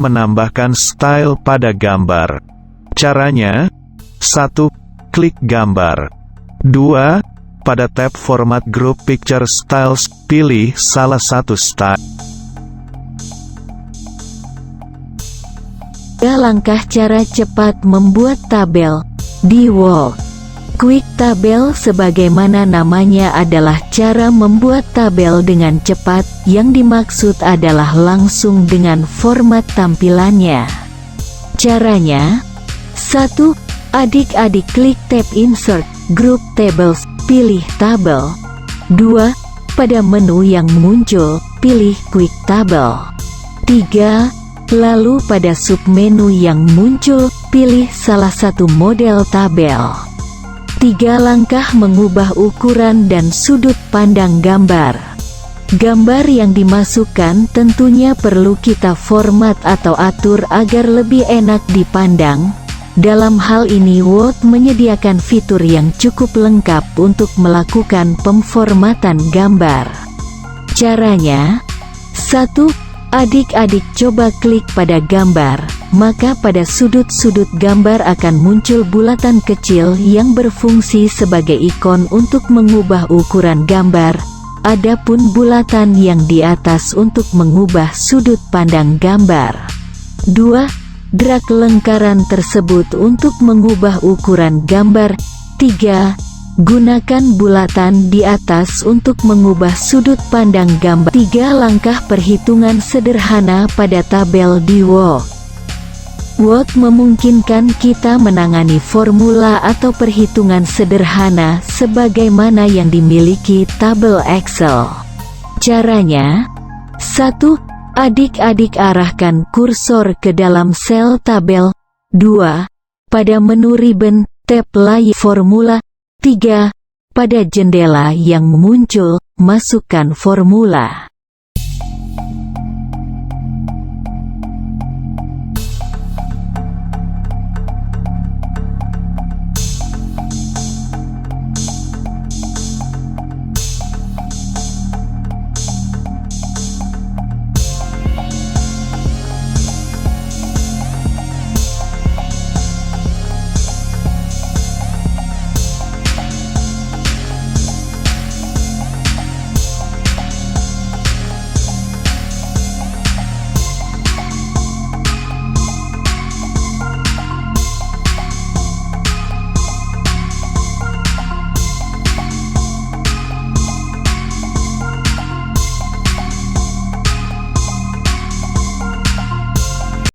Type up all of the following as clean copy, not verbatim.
menambahkan style pada gambar. Caranya: 1. Klik gambar. 2. Pada tab Format Group Picture Styles, pilih salah satu style. 3 langkah cara cepat membuat tabel di Word. Quick Tabel sebagaimana namanya adalah cara membuat tabel dengan cepat, yang dimaksud adalah langsung dengan format tampilannya. Caranya: 1. Adik-adik klik tab Insert, Group Tables, pilih tabel. 2. Pada menu yang muncul, pilih Quick Table. 3. Lalu pada submenu yang muncul, pilih salah satu model tabel. 3 langkah mengubah ukuran dan sudut pandang gambar. Gambar yang dimasukkan tentunya perlu kita format atau atur agar lebih enak dipandang. Dalam hal ini Word menyediakan fitur yang cukup lengkap untuk melakukan pemformatan gambar. Caranya: 1. Adik-adik coba klik pada gambar, maka pada sudut-sudut gambar akan muncul bulatan kecil yang berfungsi sebagai ikon untuk mengubah ukuran gambar. Adapun bulatan yang di atas untuk mengubah sudut pandang gambar. 2. Drag lingkaran tersebut untuk mengubah ukuran gambar. 3. Gunakan bulatan di atas untuk mengubah sudut pandang gambar. 3 langkah perhitungan sederhana pada tabel di Word. Word memungkinkan kita menangani formula atau perhitungan sederhana sebagaimana yang dimiliki tabel Excel. Caranya: 1. Adik-adik arahkan kursor ke dalam sel tabel. 2. Pada menu ribbon, tab Layout Formula. 3. Pada jendela yang muncul, masukkan formula.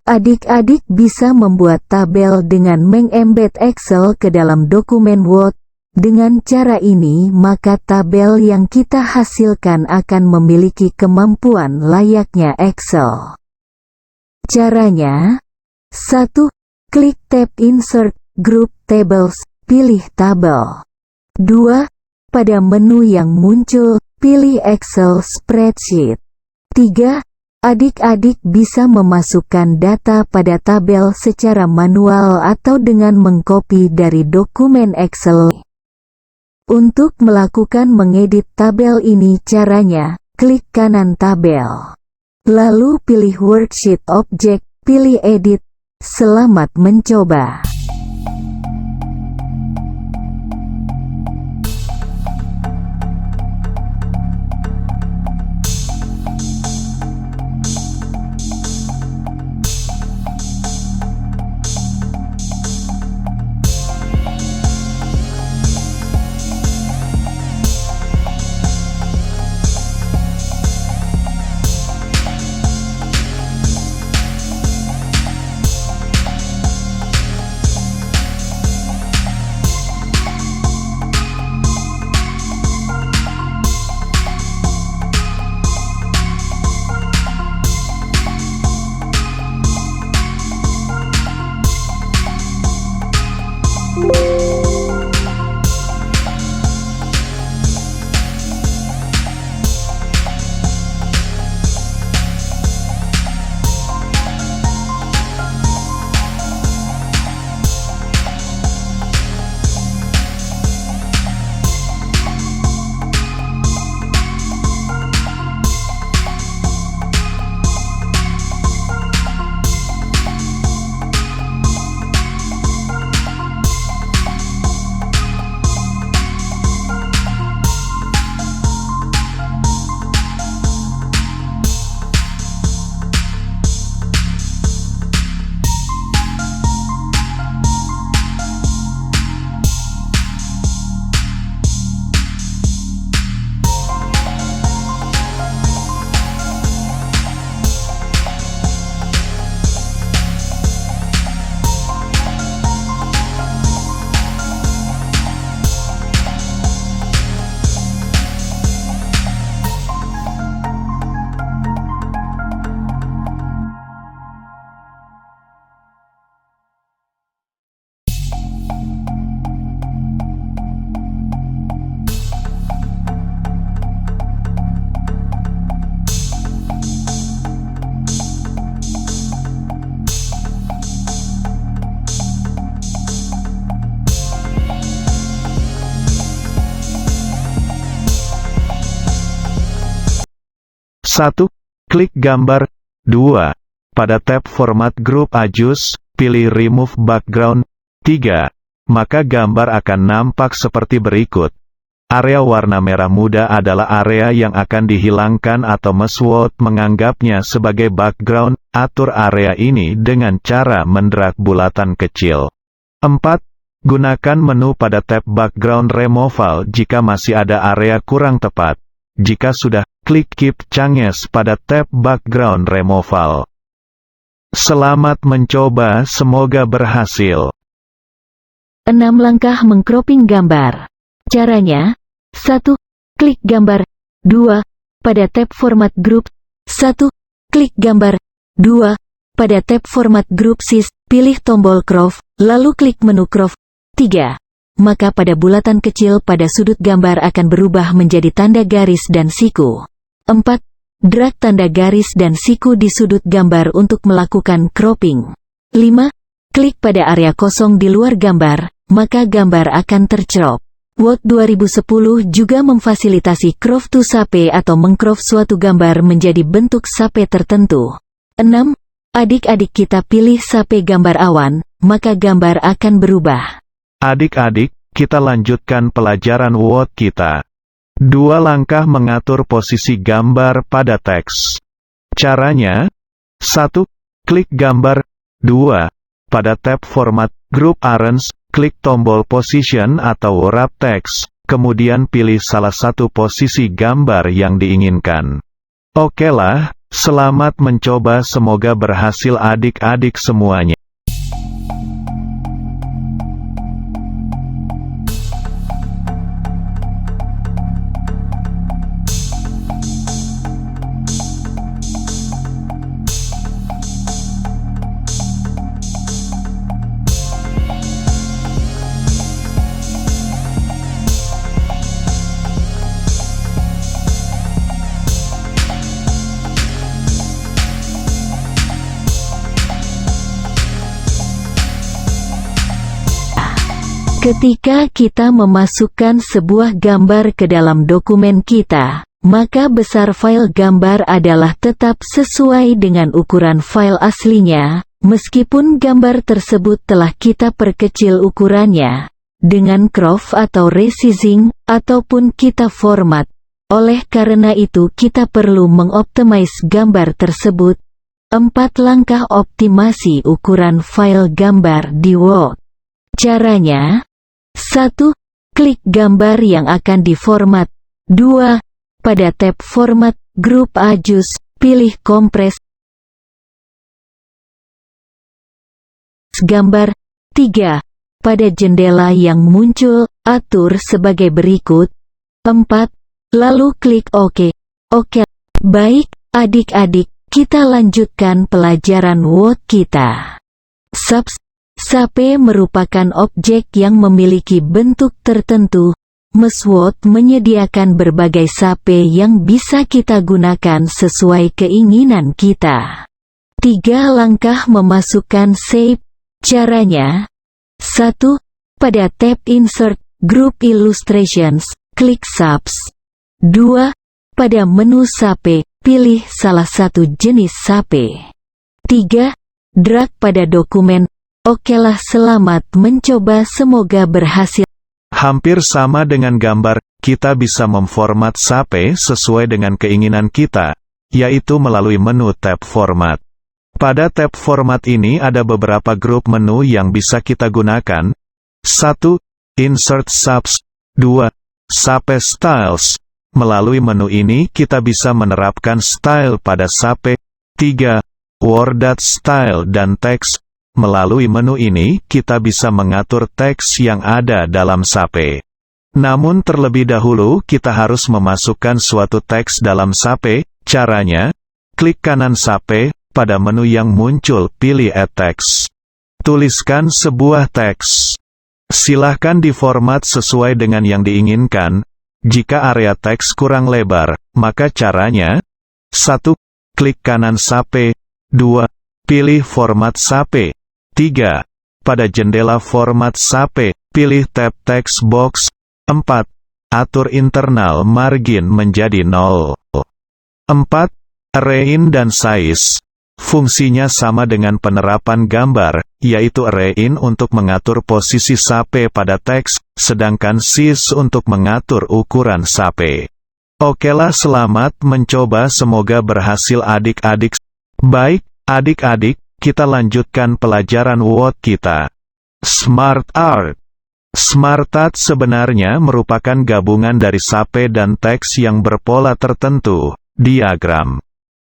Adik-adik bisa membuat tabel dengan mengembed Excel ke dalam dokumen Word. Dengan cara ini maka tabel yang kita hasilkan akan memiliki kemampuan layaknya Excel. Caranya: 1. Klik tab Insert, Group Tables, pilih tabel. 2. Pada menu yang muncul, pilih Excel Spreadsheet. 3. Adik-adik bisa memasukkan data pada tabel secara manual atau dengan mengcopy dari dokumen Excel. Untuk melakukan mengedit tabel ini caranya: klik kanan tabel. Lalu pilih Worksheet Object, pilih Edit. Selamat mencoba. 1. Klik gambar. 2. Pada tab Format Group Adjust, pilih Remove Background. 3. Maka gambar akan nampak seperti berikut. Area warna merah muda adalah area yang akan dihilangkan atau Meshworld menganggapnya sebagai background. Atur area ini dengan cara mendrag bulatan kecil. 4. Gunakan menu pada tab Background Removal jika masih ada area kurang tepat. Jika sudah, klik Keep Changes pada tab Background Removal. Selamat mencoba, semoga berhasil. 6 langkah mengcropping gambar. Caranya, 1. Klik gambar. 2. Pada tab Format Group. 1. Klik gambar. 2. Pada tab Format Group Sis, pilih tombol Crop, lalu klik menu Crop. 3. Maka pada bulatan kecil pada sudut gambar akan berubah menjadi tanda garis dan siku. 4. Drag tanda garis dan siku di sudut gambar untuk melakukan cropping. 5. Klik pada area kosong di luar gambar, maka gambar akan tercrop. Word 2010 juga memfasilitasi crop to shape atau mengcrop suatu gambar menjadi bentuk shape tertentu. 6. Adik-adik kita pilih shape gambar awan, maka gambar akan berubah. Adik-adik, kita lanjutkan pelajaran Word kita. 2 langkah mengatur posisi gambar pada teks. Caranya, 1. Klik gambar. 2. Pada tab Format Group Arrange, klik tombol Position atau Wrap Text, kemudian pilih salah satu posisi gambar yang diinginkan. Okelah, selamat mencoba, semoga berhasil adik-adik semuanya. Ketika kita memasukkan sebuah gambar ke dalam dokumen kita, maka besar file gambar adalah tetap sesuai dengan ukuran file aslinya, meskipun gambar tersebut telah kita perkecil ukurannya, dengan crop atau resizing, ataupun kita format. Oleh karena itu kita perlu mengoptimize gambar tersebut. 4 langkah optimasi ukuran file gambar di Word. Caranya, 1. Klik gambar yang akan diformat. 2. Pada tab Format Group Adjust, pilih Compress gambar. 3. Pada jendela yang muncul, atur sebagai berikut. 4. Lalu klik OK. Oke. Baik, adik-adik, kita lanjutkan pelajaran Word kita. Shape merupakan objek yang memiliki bentuk tertentu. Meshworld menyediakan berbagai shape yang bisa kita gunakan sesuai keinginan kita. 3 langkah memasukkan shape. Caranya, 1. Pada tab Insert, Group Illustrations, klik Shapes. 2. Pada menu shape, pilih salah satu jenis shape. 3. Drag pada dokumen. Okelah, selamat mencoba, semoga berhasil. Hampir sama dengan gambar, kita bisa memformat shape sesuai dengan keinginan kita, yaitu melalui menu tab Format. Pada tab Format ini ada beberapa grup menu yang bisa kita gunakan. 1. Insert Shapes. 2. Shape Styles. Melalui menu ini kita bisa menerapkan style pada shape. 3. Word Style dan Text. Melalui menu ini, kita bisa mengatur teks yang ada dalam shape. Namun terlebih dahulu, kita harus memasukkan suatu teks dalam shape. Caranya, klik kanan shape, pada menu yang muncul, pilih Add Text. Tuliskan sebuah teks. Silahkan diformat sesuai dengan yang diinginkan. Jika area teks kurang lebar, maka caranya, 1. Klik kanan shape. 2. Pilih Format Shape. 3. Pada jendela Format Shape, pilih tab Text Box. 4. Atur internal margin menjadi 0. 4. Arraign dan size. Fungsinya sama dengan penerapan gambar, yaitu arraign untuk mengatur posisi sape pada teks, sedangkan size untuk mengatur ukuran sape. Okelah, selamat mencoba, semoga berhasil adik-adik. Baik, adik-adik, kita lanjutkan pelajaran Word kita. Smart Art. Smart Art sebenarnya merupakan gabungan dari sape dan teks yang berpola tertentu, diagram.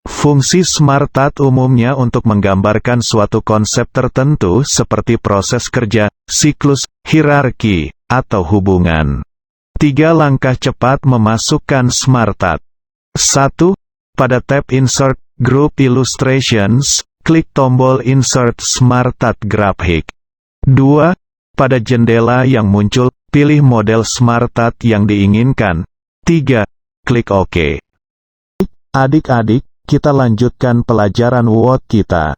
Fungsi Smart Art umumnya untuk menggambarkan suatu konsep tertentu seperti proses kerja, siklus, hierarki, atau hubungan. 3 langkah cepat memasukkan Smart Art. 1. Pada tab Insert, Group Illustrations, klik tombol Insert Smart Art Graphic. 2. Pada jendela yang muncul, pilih model Smart Art yang diinginkan. 3. Klik OK. Adik-adik, kita lanjutkan pelajaran Word kita.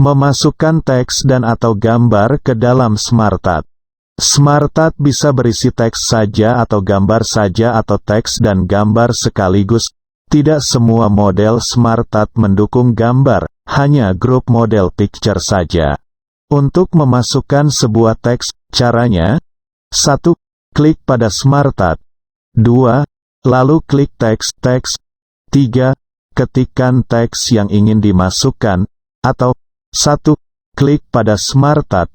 Memasukkan teks dan atau gambar ke dalam Smart Art. Smart Art bisa berisi teks saja atau gambar saja atau teks dan gambar sekaligus. Tidak semua model Smart Art mendukung gambar, hanya grup model picture saja. Untuk memasukkan sebuah teks, caranya: 1. Klik pada Smart Art. 2. Lalu klik teks. 3. Ketikkan teks yang ingin dimasukkan, atau 1. Klik pada Smart Art.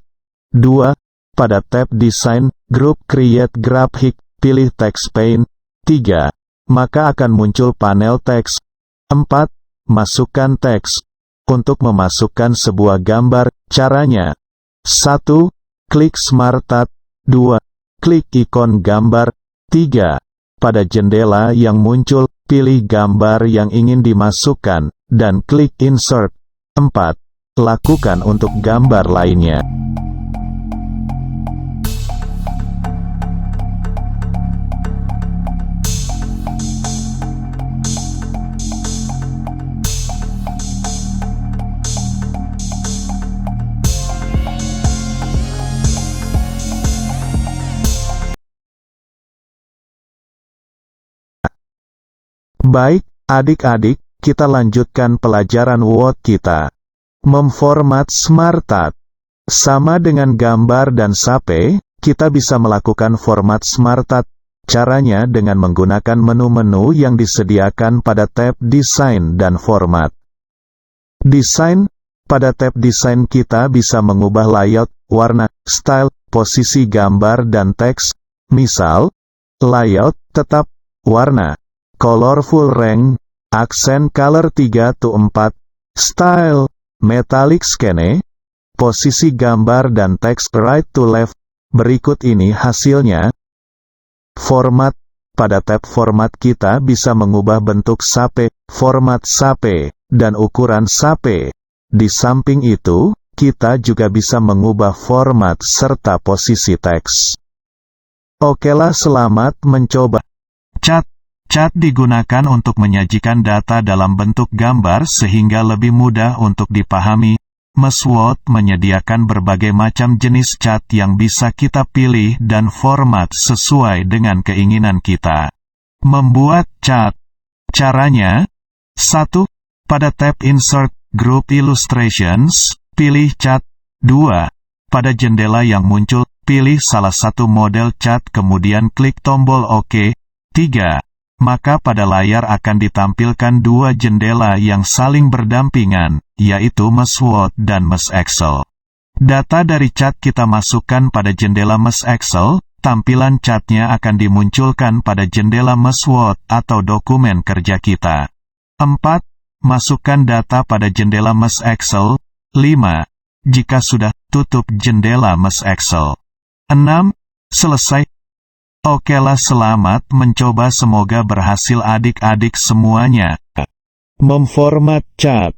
2. Pada tab Design, Group Create Graphic, pilih Text Pane. 3. Maka akan muncul panel teks. 4. Masukkan teks. Untuk memasukkan sebuah gambar, caranya: 1. Klik Smart Art. 2. Klik ikon gambar. 3. Pada jendela yang muncul, pilih gambar yang ingin dimasukkan, dan klik Insert. 4. Lakukan untuk gambar lainnya. Baik, adik-adik, kita lanjutkan pelajaran Word kita. Memformat Smart Art. Sama dengan gambar dan sape, kita bisa melakukan format Smart Art. Caranya dengan menggunakan menu-menu yang disediakan pada tab Design dan Format. Desain. Pada tab Desain kita bisa mengubah layout, warna, style, posisi gambar dan teks. Misal, layout tetap, warna colorful range, accent color 3-4, style, metallic scan, posisi gambar dan teks right to left. Berikut ini hasilnya. Format. Pada tab Format kita bisa mengubah bentuk sape, format sape, dan ukuran sape. Di samping itu, kita juga bisa mengubah format serta posisi teks. Okelah, selamat mencoba. Cat. Cat digunakan untuk menyajikan data dalam bentuk gambar sehingga lebih mudah untuk dipahami. Word menyediakan berbagai macam jenis cat yang bisa kita pilih dan format sesuai dengan keinginan kita. Membuat cat. Caranya: 1. Pada tab Insert, Group Illustrations, pilih cat. 2. Pada jendela yang muncul, pilih salah satu model cat kemudian klik tombol OK. 3. Maka pada layar akan ditampilkan 2 jendela yang saling berdampingan, yaitu Word dan Excel. Data dari cat kita masukkan pada jendela Excel, tampilan catnya akan dimunculkan pada jendela Word atau dokumen kerja kita. 4. Masukkan data pada jendela Excel. 5. Jika sudah, tutup jendela Excel. 6. Selesai. Okelah, selamat mencoba, semoga berhasil adik-adik semuanya. Memformat cat.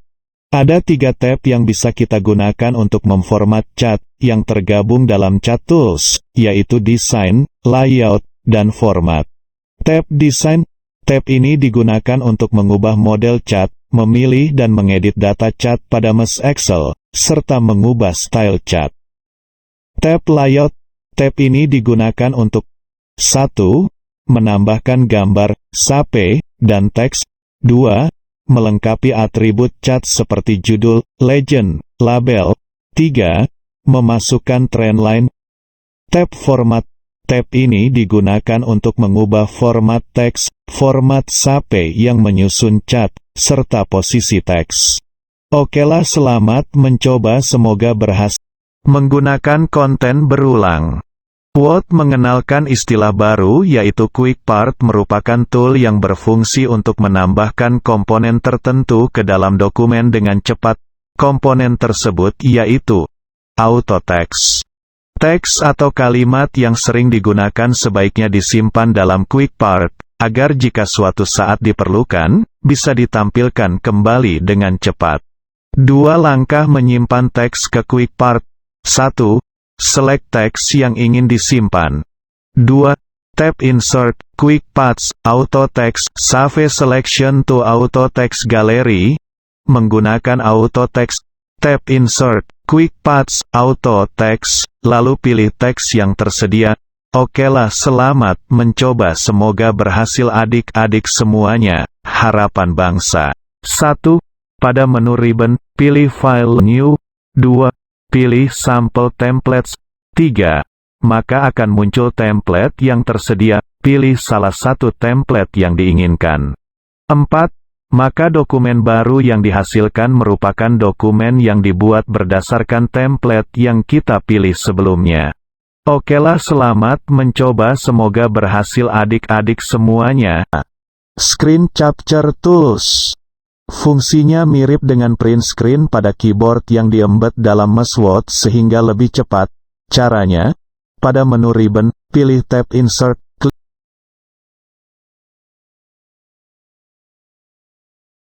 Ada 3 tab yang bisa kita gunakan untuk memformat cat, yang tergabung dalam Cat Tools, yaitu Design, Layout, dan Format. Tab Design. Tab ini digunakan untuk mengubah model cat, memilih dan mengedit data cat pada Excel, serta mengubah style cat. Tab Layout. Tab ini digunakan untuk 1. Menambahkan gambar, sape, dan teks. 2. melengkapi atribut cat seperti judul, legend, label. 3. Memasukkan trendline. Tab format. Tab ini digunakan untuk mengubah format teks, format SAP yang menyusun cat, serta posisi teks. Okelah, selamat mencoba, semoga berhasil. Menggunakan konten berulang. Word mengenalkan istilah baru yaitu Quick Part, merupakan tool yang berfungsi untuk menambahkan komponen tertentu ke dalam dokumen dengan cepat. Komponen tersebut yaitu auto text. Teks atau kalimat yang sering digunakan sebaiknya disimpan dalam Quick Part, agar jika suatu saat diperlukan, bisa ditampilkan kembali dengan cepat. 2 langkah menyimpan teks ke Quick Part. 1. Select teks yang ingin disimpan. 2. Tap Insert, Quick Paths, Auto Text, Save Selection to Auto Text Gallery. Menggunakan Auto Text, tap Insert, Quick Paths, Auto Text, lalu pilih teks yang tersedia. Okelah, selamat mencoba, semoga berhasil adik-adik semuanya. Harapan bangsa. 1. Pada menu ribbon, pilih File New. 2. Pilih Sample Templates. 3. Maka akan muncul template yang tersedia, pilih salah satu template yang diinginkan. 4. Maka dokumen baru yang dihasilkan merupakan dokumen yang dibuat berdasarkan template yang kita pilih sebelumnya. Okelah, selamat mencoba, semoga berhasil adik-adik semuanya. Screen Capture Tools. Fungsinya mirip dengan print screen pada keyboard yang di-embed dalam MS Word sehingga lebih cepat. Caranya, pada menu ribbon, pilih tab Insert, klik,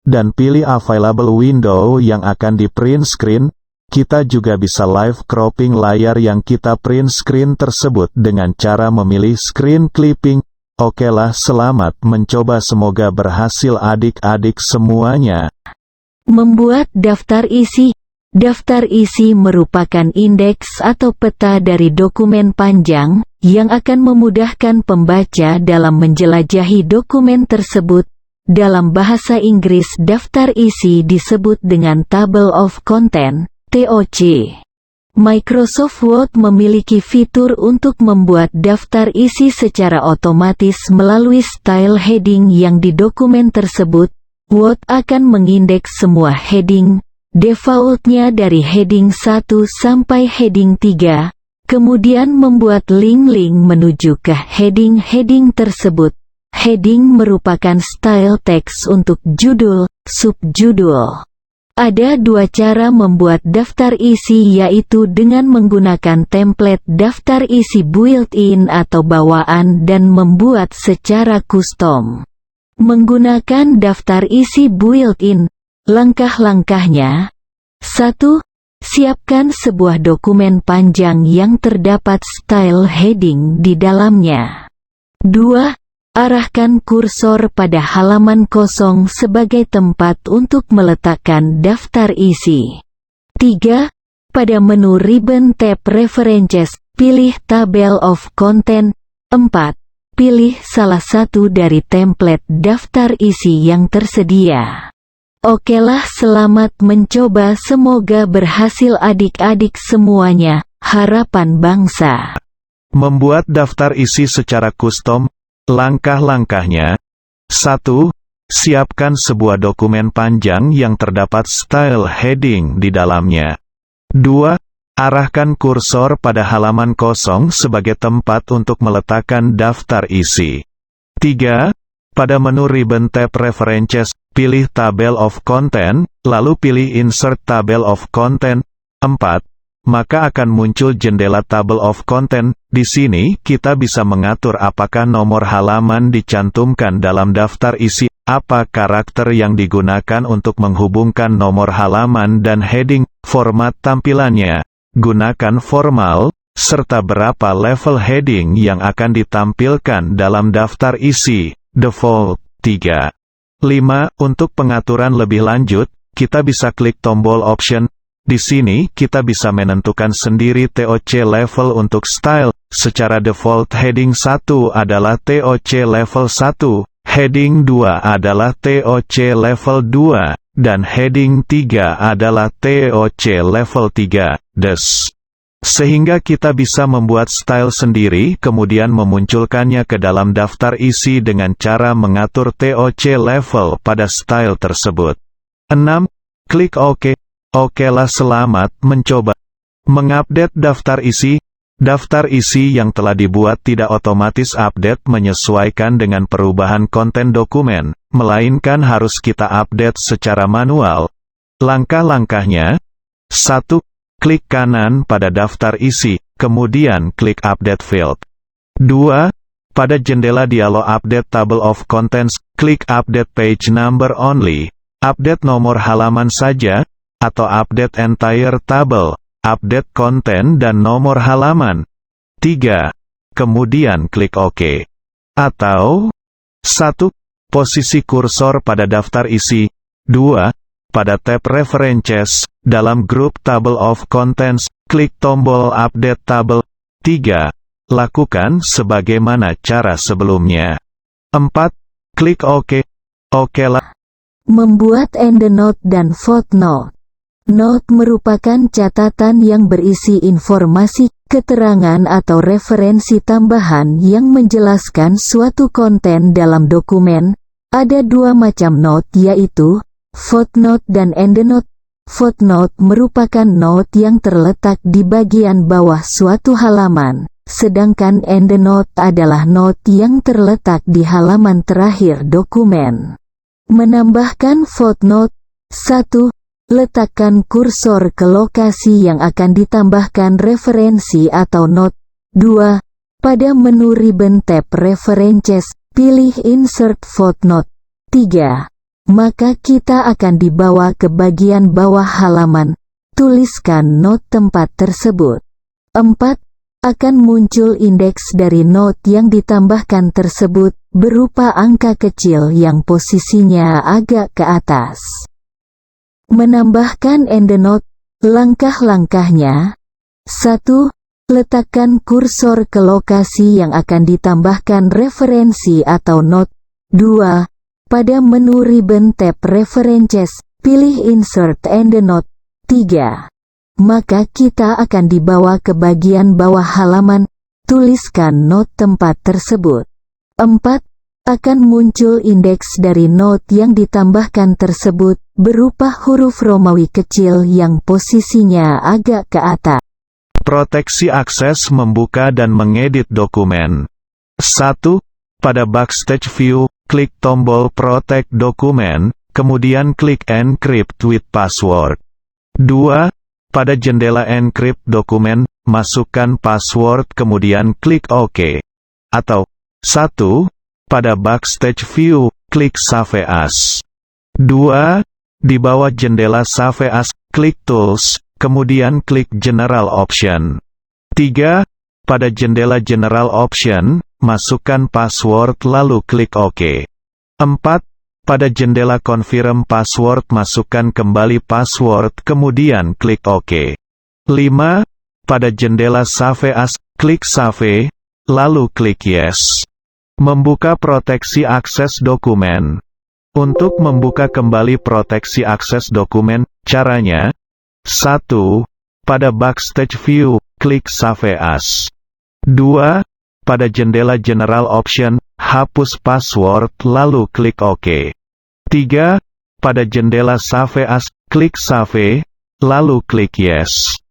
dan pilih Available Window yang akan di print screen. Kita juga bisa live cropping layar yang kita print screen tersebut dengan cara memilih Screen Clipping. Okelah, selamat mencoba, semoga berhasil adik-adik semuanya. Membuat daftar isi. Daftar isi merupakan indeks atau peta dari dokumen panjang, yang akan memudahkan pembaca dalam menjelajahi dokumen tersebut. Dalam bahasa Inggris, daftar isi disebut dengan Table of Content, TOC. Microsoft Word memiliki fitur untuk membuat daftar isi secara otomatis melalui style heading yang di dokumen tersebut. Word akan mengindeks semua heading, defaultnya dari heading 1 sampai heading 3, kemudian membuat link-link menuju ke heading-heading tersebut. Heading merupakan style teks untuk judul, subjudul. Ada 2 cara membuat daftar isi, yaitu dengan menggunakan template daftar isi built-in atau bawaan dan membuat secara custom. Menggunakan daftar isi built-in, langkah-langkahnya. 1. Siapkan sebuah dokumen panjang yang terdapat style heading di dalamnya. 2. Arahkan kursor pada halaman kosong sebagai tempat untuk meletakkan daftar isi. 3. Pada menu ribbon tab References, pilih Table of Content. 4. Pilih salah satu dari template daftar isi yang tersedia. Okelah, selamat mencoba, semoga berhasil adik-adik semuanya. Harapan bangsa. Membuat daftar isi secara custom. Langkah-langkahnya. 1. Siapkan sebuah dokumen panjang yang terdapat style heading di dalamnya. 2. Arahkan kursor pada halaman kosong sebagai tempat untuk meletakkan daftar isi. 3. Pada menu ribbon tab References, pilih Table of Content, lalu pilih Insert Table of Content. 4. Maka akan muncul jendela Table of Content. Di sini, kita bisa mengatur apakah nomor halaman dicantumkan dalam daftar isi, apa karakter yang digunakan untuk menghubungkan nomor halaman dan heading, format tampilannya, gunakan formal, serta berapa level heading yang akan ditampilkan dalam daftar isi, default, 3. 5. Untuk pengaturan lebih lanjut, kita bisa klik tombol Option. Di sini, kita bisa menentukan sendiri TOC level untuk style. Secara default heading 1 adalah TOC level 1, Heading 2 adalah TOC level 2, dan heading 3 adalah TOC level 3, DES. Sehingga kita bisa membuat style sendiri kemudian memunculkannya ke dalam daftar isi dengan cara mengatur TOC level pada style tersebut. 6. Klik OK. Okelah, selamat mencoba. Mengupdate daftar isi. Daftar isi yang telah dibuat tidak otomatis update menyesuaikan dengan perubahan konten dokumen, melainkan harus kita update secara manual. Langkah-langkahnya: 1. Klik kanan pada daftar isi, kemudian klik Update Field. 2. Pada jendela dialog Update Table of Contents, klik Update Page Number Only, update nomor halaman saja, atau Update Entire Table, update konten dan nomor halaman. 3. Kemudian klik OK. Atau 1. Posisi kursor pada daftar isi. 2. Pada tab References, dalam grup Table of Contents, klik tombol Update Table. 3. Lakukan sebagaimana cara sebelumnya. 4. Klik OK. Okelah. Membuat EndNote dan Footnote. Note merupakan catatan yang berisi informasi, keterangan atau referensi tambahan yang menjelaskan suatu konten dalam dokumen. Ada dua macam note, yaitu footnote dan EndNote. Footnote merupakan note yang terletak di bagian bawah suatu halaman, sedangkan EndNote adalah note yang terletak di halaman terakhir dokumen. Menambahkan footnote. 1. Letakkan kursor ke lokasi yang akan ditambahkan referensi atau note. 2. Pada menu ribbon tab References, pilih Insert Footnote. 3. Maka kita akan dibawa ke bagian bawah halaman. Tuliskan note tempat tersebut. 4. Akan muncul indeks dari note yang ditambahkan tersebut, berupa angka kecil yang posisinya agak ke atas. Menambahkan EndNote. Langkah-langkahnya: 1. Letakkan kursor ke lokasi yang akan ditambahkan referensi atau note. 2. Pada menu ribbon tab References, pilih Insert EndNote. 3. Maka kita akan dibawa ke bagian bawah halaman. Tuliskan note tempat tersebut. 4. Akan muncul indeks dari note yang ditambahkan tersebut, berupa huruf Romawi kecil yang posisinya agak ke atas. Proteksi akses membuka dan mengedit dokumen. 1. Pada Backstage View, klik tombol Protect Dokumen, kemudian klik Encrypt with Password. 2. Pada jendela Encrypt Dokumen, masukkan password kemudian klik OK. Atau 1. Pada Backstage View, klik Save As. 2. Di bawah jendela Save As, klik Tools, kemudian klik General Option. 3. Pada jendela General Option, masukkan password lalu klik OK. 4. Pada jendela Confirm Password, masukkan kembali password kemudian klik OK. 5. Pada jendela Save As, klik Save, lalu klik Yes. Membuka proteksi akses dokumen. Untuk membuka kembali proteksi akses dokumen, caranya: 1. Pada Backstage View, klik Save As. 2. Pada jendela General Option, hapus password lalu klik OK. 3. Pada jendela Save As, klik Save, lalu klik Yes.